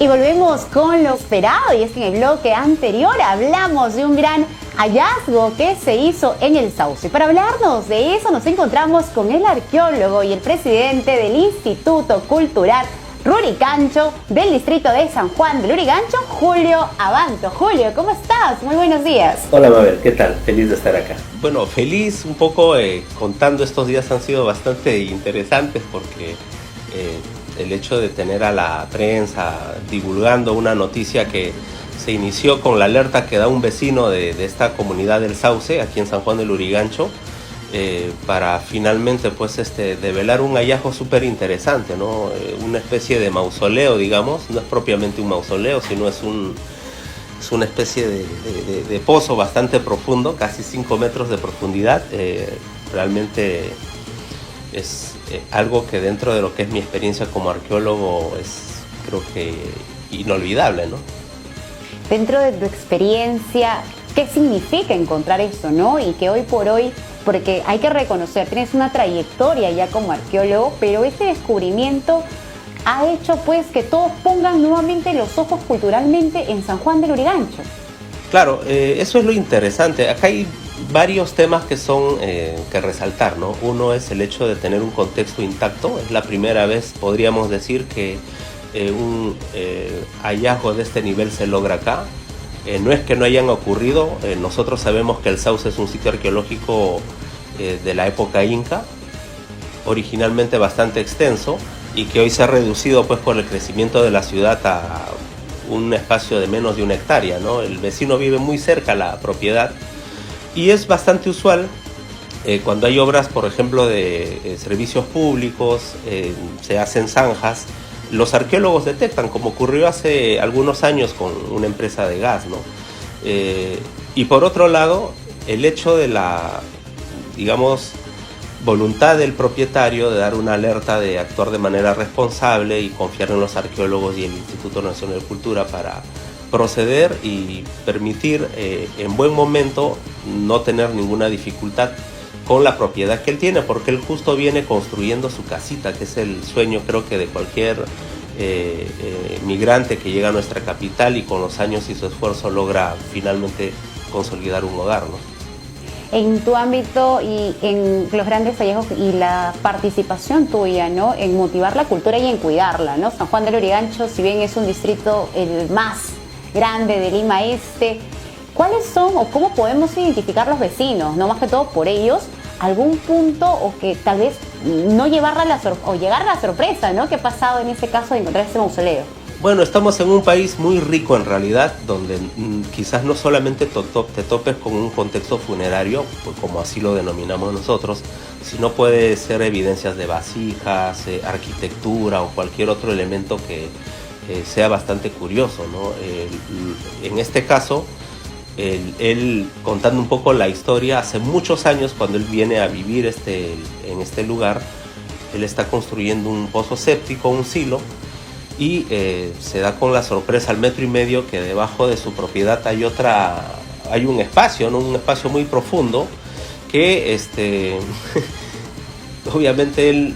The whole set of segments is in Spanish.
Y volvemos con lo esperado, y es que en el bloque anterior hablamos de un gran hallazgo que se hizo en el Sauce. Para hablarnos de eso nos encontramos con el arqueólogo y el presidente del Instituto Cultural Lurigancho del distrito de San Juan de Lurigancho, Julio Abanto. Julio, ¿cómo estás? Muy buenos días. Hola Mabel, ¿qué tal? Feliz de estar acá. Bueno, feliz un poco contando estos días han sido bastante interesantes porque el hecho de tener a la prensa divulgando una noticia que se inició con la alerta que da un vecino de esta comunidad del Sauce, aquí en San Juan de Lurigancho, para finalmente pues develar un hallazgo súper interesante, ¿no? Una especie de mausoleo, digamos, no es propiamente un mausoleo, sino es una especie de pozo bastante profundo, casi 5 metros de profundidad. Realmente es algo que dentro de lo que es mi experiencia como arqueólogo es, creo que, inolvidable, ¿no? Dentro de tu experiencia, ¿qué significa encontrar eso, no? Y que hoy por hoy, porque hay que reconocer, tienes una trayectoria ya como arqueólogo, pero este descubrimiento ha hecho pues que todos pongan nuevamente los ojos culturalmente en San Juan de Lurigancho. Claro, eso es lo interesante. Acá hay varios temas que son que resaltar, ¿no? Uno es el hecho de tener un contexto intacto. Es la primera vez, podríamos decir, que un hallazgo de este nivel se logra acá. No es que no hayan ocurrido, nosotros sabemos que el Sauce es un sitio arqueológico de la época inca, originalmente bastante extenso y que hoy se ha reducido pues por el crecimiento de la ciudad a un espacio de menos de 1 hectárea, ¿no? El vecino vive muy cerca a la propiedad y es bastante usual cuando hay obras, por ejemplo, de servicios públicos, se hacen zanjas. Los arqueólogos detectan, como ocurrió hace algunos años con una empresa de gas, ¿no? Y por otro lado, el hecho de la, digamos, voluntad del propietario de dar una alerta, de actuar de manera responsable y confiar en los arqueólogos y el Instituto Nacional de Cultura para proceder y permitir en buen momento no tener ninguna dificultad con la propiedad que él tiene, porque él justo viene construyendo su casita, que es el sueño creo que de cualquier migrante que llega a nuestra capital y con los años y su esfuerzo logra finalmente consolidar un hogar, ¿no? En tu ámbito y en los grandes hallazgos y la participación tuya, ¿no?, en motivar la cultura y en cuidarla, ¿no? San Juan de Lurigancho, si bien es un distrito el más grande de Lima Este, ¿cuáles son o cómo podemos identificar los vecinos, no más que todo por ellos, algún punto o que tal vez no llegar a la sorpresa, ¿no?, que ha pasado en ese caso de encontrar este mausoleo? Bueno, estamos en un país muy rico en realidad, donde quizás no solamente te topes con un contexto funerario, pues como así lo denominamos nosotros, sino puede ser evidencias de vasijas, arquitectura o cualquier otro elemento que sea bastante curioso, ¿no? En este caso, él contando un poco la historia, hace muchos años cuando él viene a vivir en este lugar, él está construyendo un pozo séptico, un silo, y se da con la sorpresa al 1,5 metros que debajo de su propiedad hay un espacio, ¿no? Un espacio muy profundo que obviamente él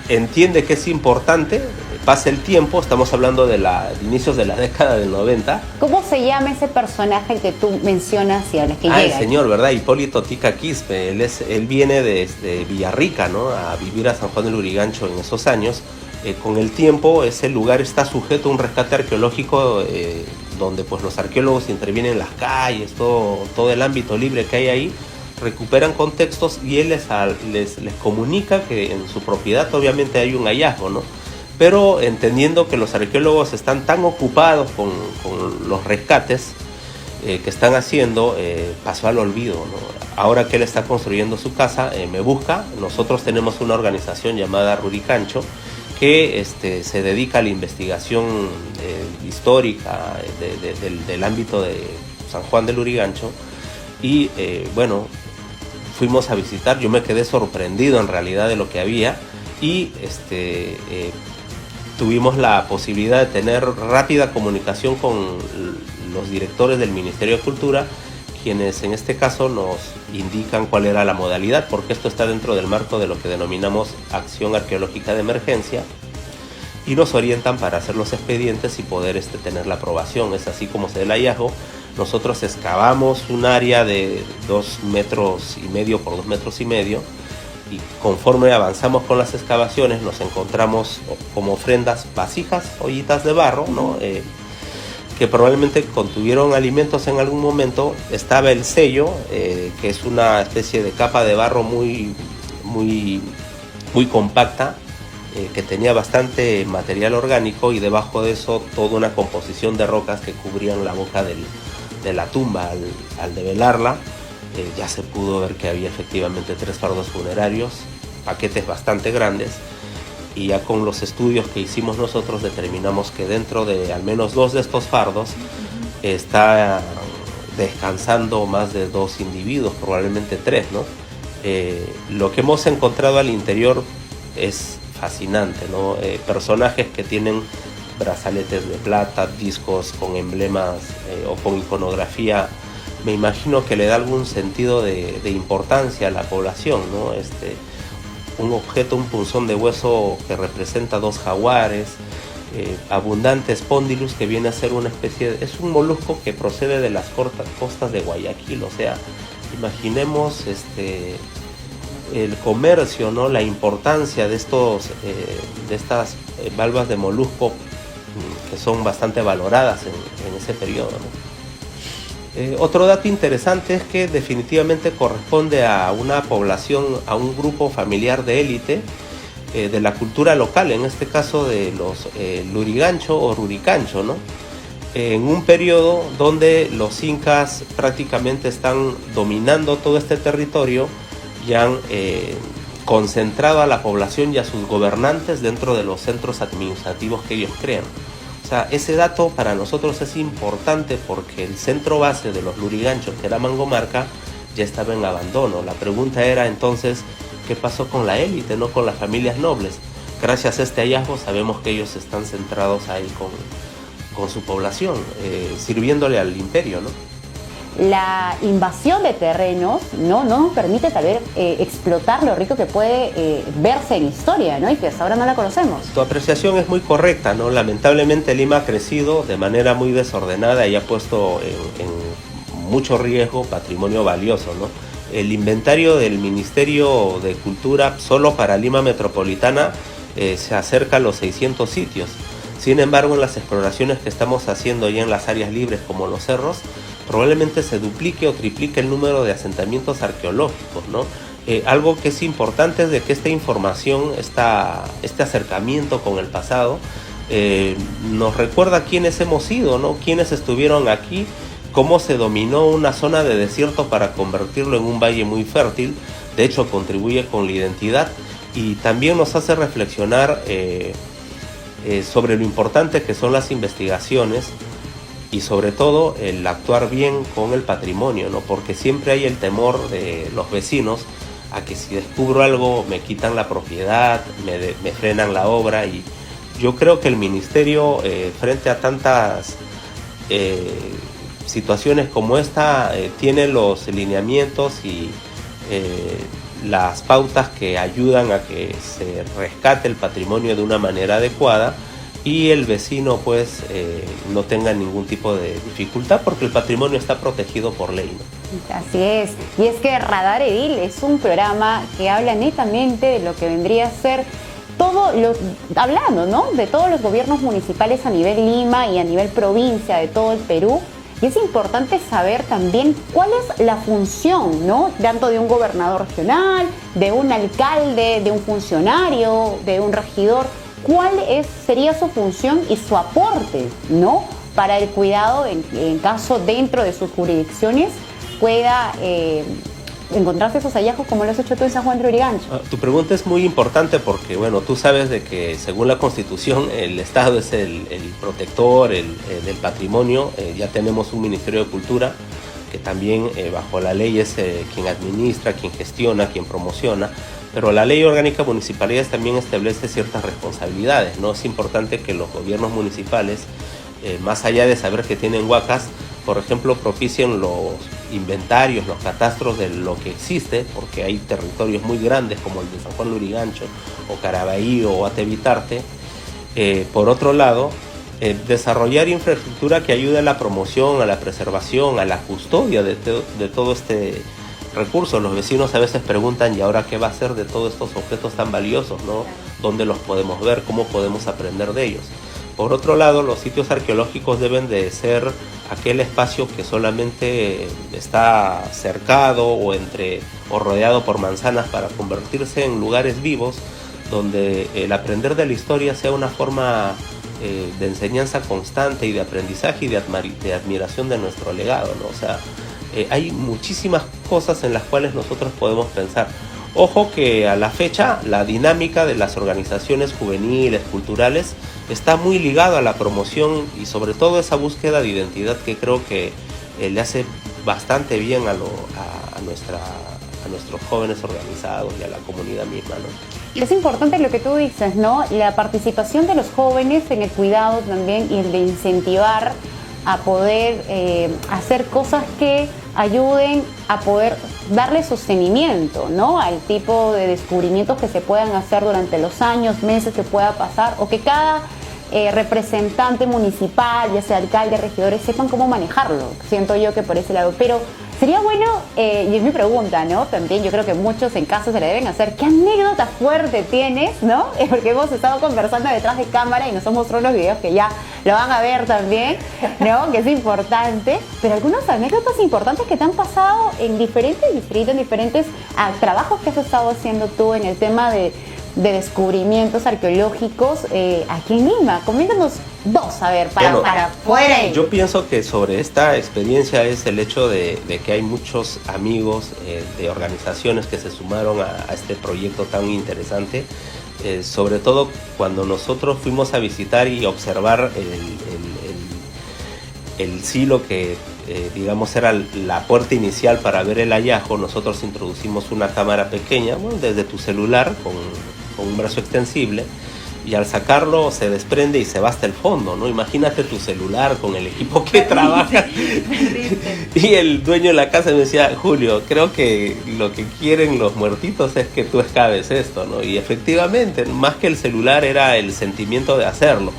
entiende que es importante. Pasa el tiempo, estamos hablando de inicios de la década del 90. ¿Cómo se llama ese personaje el que tú mencionas y a los que llega? El señor, ¿verdad? Hipólito Tica Quispe. Él viene de Villarrica, ¿no?, a vivir a San Juan de Lurigancho en esos años. Con el tiempo ese lugar está sujeto a un rescate arqueológico donde pues los arqueólogos intervienen en las calles, todo el ámbito libre que hay ahí, recuperan contextos y él les comunica que en su propiedad obviamente hay un hallazgo, ¿no? Pero entendiendo que los arqueólogos están tan ocupados con los rescates que están haciendo, pasó al olvido, ¿no? Ahora que él está construyendo su casa, me busca. Nosotros tenemos una organización llamada Lurigancho que se dedica a la investigación histórica del ámbito de San Juan de Lurigancho y bueno, fuimos a visitar. Yo me quedé sorprendido en realidad de lo que había y tuvimos la posibilidad de tener rápida comunicación con los directores del Ministerio de Cultura, quienes en este caso nos indican cuál era la modalidad, porque esto está dentro del marco de lo que denominamos acción arqueológica de emergencia. y nos orientan para hacer los expedientes y poder tener la aprobación. Es así como se da el hallazgo. Nosotros excavamos un área de 2,5 metros por 2,5 metros, y conforme avanzamos con las excavaciones nos encontramos como ofrendas vasijas, ollitas de barro, ¿no? Que probablemente contuvieron alimentos en algún momento. Estaba el sello, que es una especie de capa de barro muy compacta, que tenía bastante material orgánico, y debajo de eso toda una composición de rocas que cubrían la boca de la tumba. Al develarla, ya se pudo ver que había efectivamente 3 fardos funerarios, paquetes bastante grandes, y ya con los estudios que hicimos nosotros determinamos que dentro de al menos 2 de estos fardos está descansando más de 2 individuos, probablemente 3, ¿no? Lo que hemos encontrado al interior es fascinante, ¿no? Personajes que tienen brazaletes de plata, discos con emblemas o con iconografía. Me imagino que le da algún sentido de importancia a la población, ¿no? Un objeto, un punzón de hueso que representa 2 jaguares, abundante Spondylus, que viene a ser una especie es un molusco que procede de las costas de Guayaquil. O sea, imaginemos el comercio, ¿no? La importancia de estas valvas de molusco, que son bastante valoradas en ese periodo, ¿no? Otro dato interesante es que definitivamente corresponde a una población, a un grupo familiar de élite de la cultura local, en este caso de los Lurigancho o Ruricancho, ¿no? En un periodo donde los incas prácticamente están dominando todo este territorio y han concentrado a la población y a sus gobernantes dentro de los centros administrativos que ellos crean. O sea, ese dato para nosotros es importante porque el centro base de los Luriganchos, que era Mangomarca, ya estaba en abandono. La pregunta era entonces, ¿qué pasó con la élite, no con las familias nobles? Gracias a este hallazgo sabemos que ellos están centrados ahí con su población, sirviéndole al imperio, ¿no? La invasión de terrenos no nos permite tal vez explotar lo rico que puede verse en historia, ¿no? Y que hasta ahora no la conocemos. Tu apreciación es muy correcta, ¿no? Lamentablemente Lima ha crecido de manera muy desordenada y ha puesto en mucho riesgo patrimonio valioso, ¿no? El inventario del Ministerio de Cultura solo para Lima Metropolitana se acerca a los 600 sitios. Sin embargo, en las exploraciones que estamos haciendo ya en las áreas libres como los cerros, probablemente se duplique o triplique el número de asentamientos arqueológicos, ¿no? Algo que es importante es de que esta información, este acercamiento con el pasado, nos recuerda quiénes hemos sido, ¿no? Quiénes estuvieron aquí, cómo se dominó una zona de desierto para convertirlo en un valle muy fértil. De hecho, contribuye con la identidad y también nos hace reflexionar sobre lo importante que son las investigaciones y sobre todo el actuar bien con el patrimonio, ¿no? Porque siempre hay el temor de los vecinos a que si descubro algo me quitan la propiedad, me frenan la obra, y yo creo que el ministerio frente a tantas situaciones como esta tiene los lineamientos y las pautas que ayudan a que se rescate el patrimonio de una manera adecuada y el vecino pues no tenga ningún tipo de dificultad porque el patrimonio está protegido por ley, ¿no? Así es, y es que Radar Edil es un programa que habla netamente de lo que vendría a ser hablando, ¿no? De todos los gobiernos municipales a nivel Lima y a nivel provincia de todo el Perú. Y es importante saber también cuál es la función, ¿no? Tanto de un gobernador regional, de un alcalde, de un funcionario, de un regidor. ¿Cuál sería su función y su aporte, ¿no? Para el cuidado en caso dentro de sus jurisdicciones pueda encontrarse esos hallazgos como lo has hecho tú en San Juan de Lurigancho. Tu pregunta es muy importante porque, bueno, tú sabes de que según la Constitución el Estado es el protector del patrimonio. Ya tenemos un Ministerio de Cultura que también bajo la ley es quien administra, quien gestiona, quien promociona, pero la Ley Orgánica de Municipalidades también establece ciertas responsabilidades, ¿no? Es importante que los gobiernos municipales, más allá de saber que tienen huacas, por ejemplo, propicien los inventarios, los catastros de lo que existe, porque hay territorios muy grandes como el de San Juan de Lurigancho, o Caraballo, o Atevitarte, Por otro lado, desarrollar infraestructura que ayude a la promoción, a la preservación, a la custodia de todo este recurso. Los vecinos a veces preguntan, ¿y ahora qué va a hacer de todos estos objetos tan valiosos, ¿no? ¿Dónde los podemos ver? ¿Cómo podemos aprender de ellos? Por otro lado, los sitios arqueológicos deben de ser aquel espacio que solamente está cercado o rodeado por manzanas, para convertirse en lugares vivos donde el aprender de la historia sea una forma de enseñanza constante y de aprendizaje y de admiración de nuestro legado, ¿no? O sea, hay muchísimas cosas en las cuales nosotros podemos pensar. Ojo que a la fecha la dinámica de las organizaciones juveniles, culturales, está muy ligado a la promoción y sobre todo esa búsqueda de identidad que creo que le hace bastante bien a nuestros jóvenes organizados y a la comunidad misma, ¿no? Es importante lo que tú dices, ¿no? La participación de los jóvenes en el cuidado también y el de incentivar a poder hacer cosas que ayuden a poder darle sostenimiento, ¿no? Al tipo de descubrimientos que se puedan hacer durante los años, meses que pueda pasar, o que cada representante municipal, ya sea alcalde, regidores, sepan cómo manejarlo. Siento yo que por ese lado. Pero sería bueno, y es mi pregunta, ¿no? También yo creo que muchos en casa se le deben hacer. ¿Qué anécdota fuerte tienes, no? Porque hemos estado conversando detrás de cámara y nos han mostrado los videos que ya lo van a ver también, ¿no? Que es importante. Pero algunas anécdotas importantes que te han pasado en diferentes distritos, en diferentes trabajos que has estado haciendo tú en el tema de descubrimientos arqueológicos aquí en Lima. Coméntanos dos, a ver, para fuera. Yo pienso que sobre esta experiencia es el hecho de que hay muchos amigos de organizaciones que se sumaron a este proyecto tan interesante, sobre todo cuando nosotros fuimos a visitar y observar el silo que digamos era la puerta inicial para ver el hallazgo. Nosotros introducimos una cámara pequeña, bueno, desde tu celular con un brazo extensible, y al sacarlo se desprende y se va hasta el fondo, ¿no? Imagínate tu celular con el equipo que trabaja. Y el dueño de la casa me decía, Julio, creo que lo que quieren los muertitos es que tú excaves esto, ¿no? Y efectivamente, más que el celular era el sentimiento de hacerlo.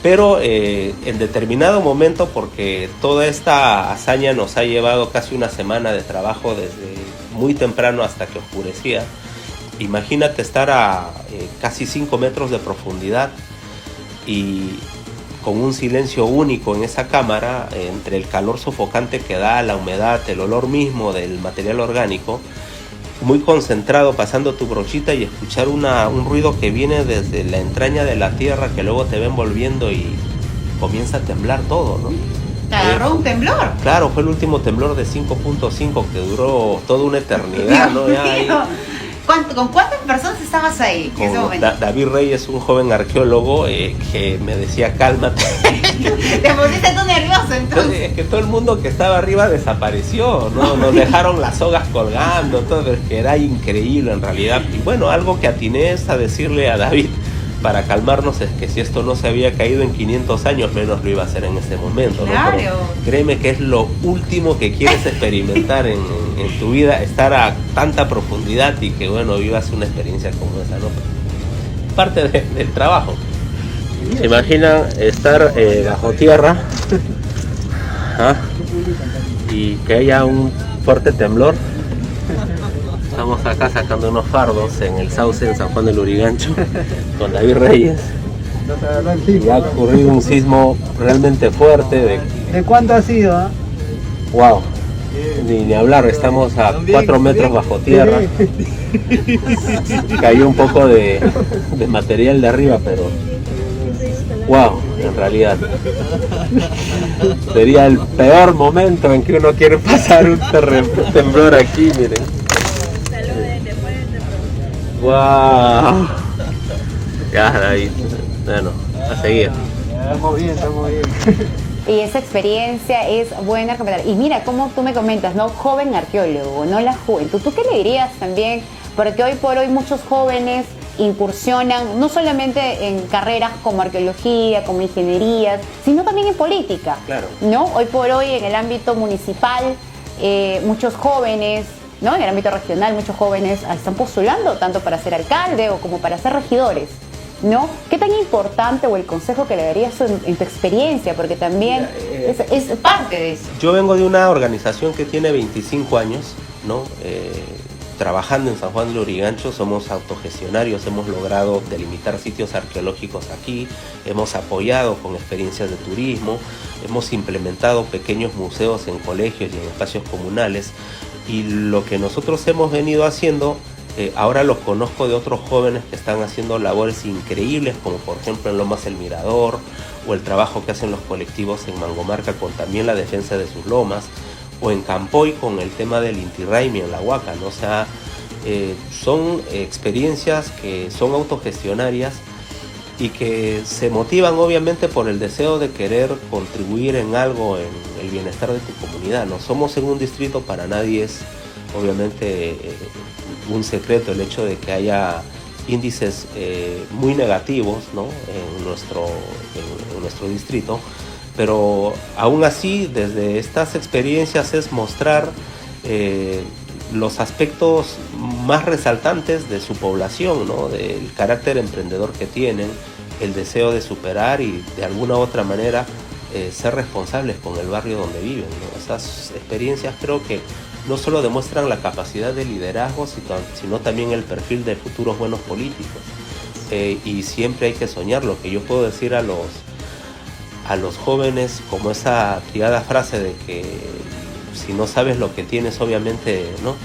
Pero en determinado momento, porque toda esta hazaña nos ha llevado casi una semana de trabajo desde muy temprano hasta que oscurecía. Imagínate estar a casi 5 metros de profundidad y con un silencio único en esa cámara, entre el calor sofocante que da, la humedad, el olor mismo del material orgánico, muy concentrado, pasando tu brochita y escuchar un ruido que viene desde la entraña de la tierra, que luego te va envolviendo y comienza a temblar todo, ¿no? ¿Te agarró un temblor? Claro, fue el último temblor de 5.5 que duró toda una eternidad, ¿no? ¿Con cuántas personas estabas ahí en ese momento? David Reyes, un joven arqueólogo que me decía, cálmate. Te pusiste tú nervioso entonces. Es que todo el mundo que estaba arriba desapareció, ¿no? Nos dejaron las sogas colgando, todo, es que era increíble en realidad. Y bueno, algo que atiné es a decirle a David, para calmarnos, es que si esto no se había caído en 500 años, menos lo iba a hacer en ese momento, ¿no? Claro. Pero créeme que es lo último que quieres experimentar en tu vida, estar a tanta profundidad y que, bueno, vivas una experiencia como esa, ¿no? Parte del trabajo. ¿Se imaginan estar bajo tierra y que haya un fuerte temblor? Estamos acá sacando unos fardos en el sauce en San Juan del Lurigancho con David Reyes. Y ha ocurrido un sismo realmente fuerte. ¿De cuánto ha sido? Wow, ni hablar, estamos a 4 metros bajo tierra. Cayó un poco de material de arriba, pero wow, en realidad sería el peor momento en que uno quiere pasar un temblor aquí, miren. ¡Wow! Ya, David. Bueno, a seguir. Estamos bien. Y esa experiencia es buena recomendar. Y mira, como tú me comentas, ¿no? Joven arqueólogo, no la juventud. ¿Tú qué le dirías también? Porque hoy por hoy muchos jóvenes incursionan no solamente en carreras como arqueología, como ingenierías, sino también en política. Claro. ¿No? Hoy por hoy en el ámbito municipal, muchos jóvenes, ¿no? En el ámbito regional, muchos jóvenes están postulando tanto para ser alcalde o como para ser regidores. ¿no? ¿Qué tan importante o el consejo que le darías en tu experiencia? Porque también es parte de eso. Yo vengo de una organización que tiene 25 años, ¿no? Trabajando en San Juan del Lurigancho, somos autogestionarios, hemos logrado delimitar sitios arqueológicos aquí, hemos apoyado con experiencias de turismo, hemos implementado pequeños museos en colegios y en espacios comunales, y lo que nosotros hemos venido haciendo, ahora los conozco de otros jóvenes que están haciendo labores increíbles, como por ejemplo en Lomas El Mirador, o el trabajo que hacen los colectivos en Mangomarca con también la defensa de sus lomas, o en Campoy con el tema del Inti Raymi en la Huaca, ¿no? O sea, son experiencias que son autogestionarias y que se motivan obviamente por el deseo de querer contribuir en algo en el bienestar de tu comunidad, ¿no? Somos en un distrito, para nadie es obviamente un secreto el hecho de que haya índices muy negativos, ¿no? en nuestro distrito. Pero aún así, desde estas experiencias es mostrar los aspectos más resaltantes de su población, ¿no? Del carácter emprendedor que tienen, el deseo de superar y de alguna u otra manera ser responsables con el barrio donde viven, ¿no? Esas experiencias creo que no solo demuestran la capacidad de liderazgo, sino también el perfil de futuros buenos políticos. Y siempre hay que soñar. Lo que yo puedo decir a los jóvenes, como esa tirada frase de que si no sabes lo que tienes, obviamente, ¿no?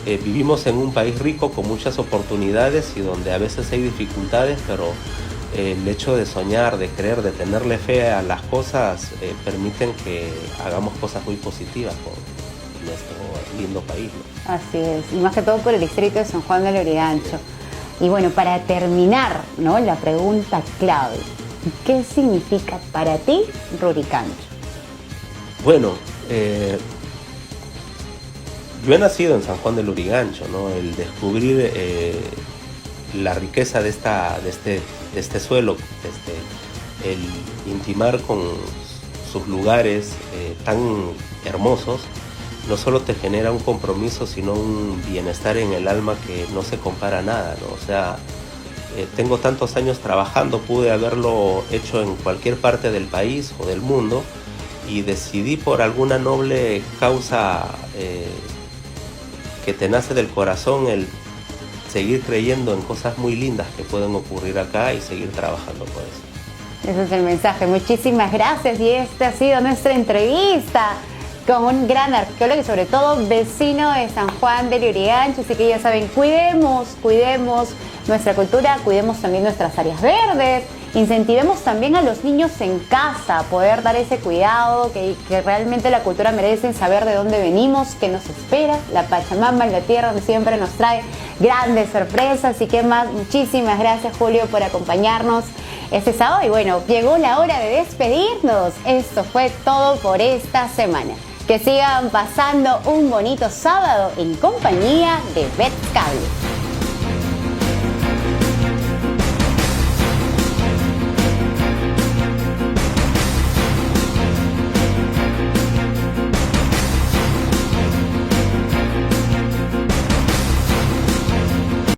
Vivimos en un país rico con muchas oportunidades y donde a veces hay dificultades, pero el hecho de soñar, de creer, de tenerle fe a las cosas, permiten que hagamos cosas muy positivas con nuestro lindo país, ¿no? Así es, y más que todo por el distrito de San Juan del Lurigancho. Y bueno, para terminar, ¿no? La pregunta clave: ¿qué significa para ti Lurigancho? Bueno, yo he nacido en San Juan del Lurigancho, ¿no? El descubrir la riqueza de este suelo, el intimar con sus lugares tan hermosos, no solo te genera un compromiso, sino un bienestar en el alma que no se compara a nada, ¿no? O sea, tengo tantos años trabajando, pude haberlo hecho en cualquier parte del país o del mundo, y decidí por alguna noble causa que te nace del corazón el seguir creyendo en cosas muy lindas que pueden ocurrir acá y seguir trabajando por eso. Ese es el mensaje. Muchísimas gracias, y esta ha sido nuestra entrevista con un gran arqueólogo y sobre todo vecino de San Juan del Lurigancho. Así que ya saben, cuidemos nuestra cultura, cuidemos también nuestras áreas verdes, incentivemos también a los niños en casa a poder dar ese cuidado que realmente la cultura merece, saber de dónde venimos, qué nos espera, la Pachamama, la tierra donde siempre nos trae grandes sorpresas. Así que más, muchísimas gracias, Julio, por acompañarnos este sábado. Y bueno, llegó la hora de despedirnos. Esto fue todo por esta semana. Que sigan pasando un bonito sábado en compañía de Betcable.